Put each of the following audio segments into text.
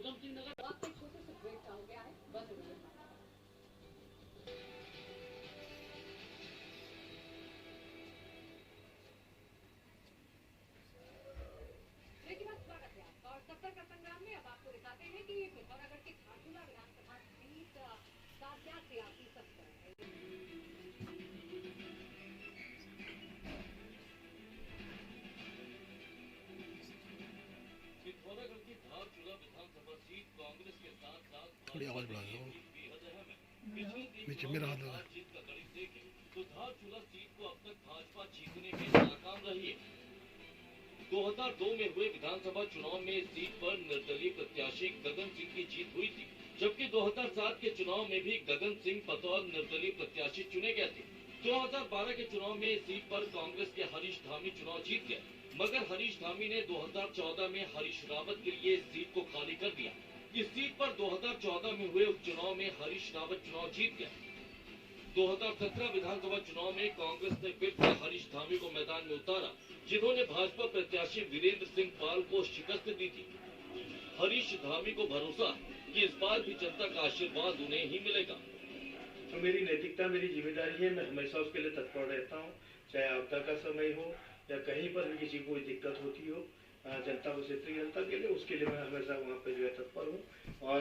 उधम सिंह नगर वक्त एक छोटे से ब्रेक का हो गया है। बस स्वागत है आपका और सत्तर का संग्राम में अब आपको दिखाते हैं कि पिथौरागढ़ की धारचूला विधानसभा सीट का क्या सियासी सत्र है। पिथौरागढ़ की धारचूला विधानसभा सीट कांग्रेस के साथ साथ थोड़ी आवाज बढ़ा दो। बेहद अहम है। पिछले दिन मेरा हाथ लगा जीत का गणित देखें तो धारचूला सीट को अब तक भाजपा जीतने में नाकाम रही है। 2002 में हुए विधानसभा चुनाव में इस सीट पर निर्दलीय प्रत्याशी गगन सिंह की जीत हुई थी, जबकि 2007 के चुनाव में भी गगन सिंह बतौर निर्दलीय प्रत्याशी चुने गए थे। 2012 के चुनाव में इस सीट पर कांग्रेस के हरीश धामी चुनाव जीत गए, मगर हरीश धामी ने 2014 में हरीश रावत के लिए इस सीट को खाली कर दिया। इस सीट पर 2014 में हुए उपचुनाव में हरीश रावत चुनाव जीत गए। 2017 विधानसभा चुनाव में कांग्रेस ने फिर से हरीश धामी को मैदान में उतारा, जिन्होंने भाजपा प्रत्याशी वीरेंद्र सिंह पाल को शिकस्त दी थी। हरीश धामी को भरोसा कि इस बार भी जनता का आशीर्वाद उन्हें ही मिलेगा। तो मेरी नैतिकता मेरी जिम्मेदारी है, मैं हमेशा उसके लिए तत्पर रहता हूँ, चाहे आपदा का समय हो या कहीं पर भी किसी को कोई दिक्कत होती हो, जनता को क्षेत्रीय जनता के लिए, उसके लिए मैं हमेशा वहाँ पे जो है तत्पर हूँ। और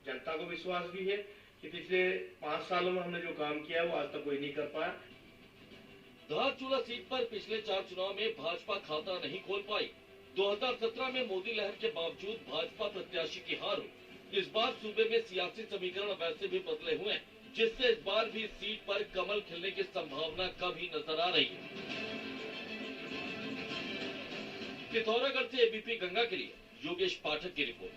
जनता को विश्वास भी है कि पिछले 5 सालों में हमने जो काम किया है वो आज तक कोई नहीं कर पाया। धारचूला सीट पर पिछले 4 चुनाव में भाजपा खाता नहीं खोल पाई। 2017 में मोदी लहर के बावजूद भाजपा प्रत्याशी की हार हुई। इस बार सूबे में सियासी समीकरण वैसे भी बदले हुए हैं, जिससे इस बार भी सीट पर कमल खिलने की संभावना कभी नजर आ रही है। पिथौरागढ़ से एबीपी गंगा के लिए योगेश पाठक की रिपोर्ट।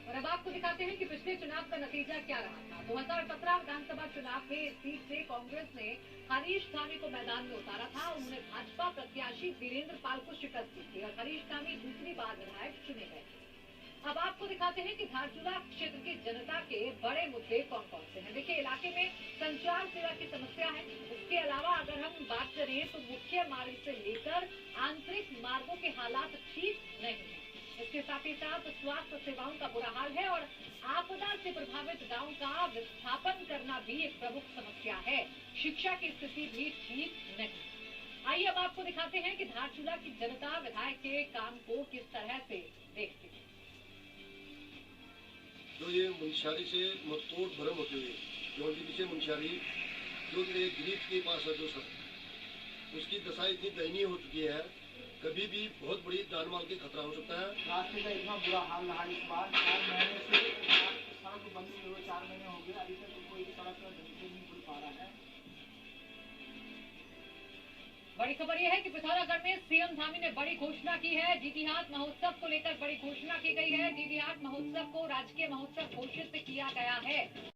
और अब आपको दिखाते हैं कि पिछले चुनाव का नतीजा क्या रहा था। 2017 विधानसभा चुनाव में इस सीट से कांग्रेस ने हरीश धामी को मैदान में उतारा था। उन्होंने भाजपा प्रत्याशी वीरेंद्र पाल को शिकस्त दी थी और हरीश धामी दूसरी बार विधायक चुने गए। अब आपको दिखाते हैं कि धारचूला क्षेत्र की जनता के बड़े मुद्दे कौन कौन से हैं। देखिए, इलाके में संचार सेवा की समस्या है। इसके अलावा अगर हम बात करें तो मुख्य मार्ग से लेकर आंतरिक मार्गों के हालात ठीक नहीं है। इसके साथ ही साथ स्वास्थ्य सेवाओं का बुरा हाल है और आपदा से प्रभावित गांव का विस्थापन करना भी एक प्रमुख समस्या है। शिक्षा की स्थिति भी ठीक नहीं। आइए अब आपको दिखाते हैं कि धारचूला की जनता विधायक के काम को किस तरह से देखती है। जो ये मुंशियारी से मतोड़ भरम होते हुए जौनपुर से मुंशियारी जो गरीब के पास है, जो सब उसकी दशा इतनी दयनीय हो चुकी है, कभी भी बहुत बड़ी जान माल की खतरा हो सकता है। रास्ते का इतना बुरा हाल रहा इस बार 4 महीने से सड़क बंद नहीं हुई, 4 महीने हो गए, अभी तक कोई सड़क नहीं खुल पा रहा है। बड़ी खबर यह है कि पिथौरागढ़ में सीएम धामी ने बड़ी घोषणा की है। जीती हाट महोत्सव को लेकर बड़ी घोषणा की गई है। जीती हाट महोत्सव को राजकीय महोत्सव घोषित किया गया है।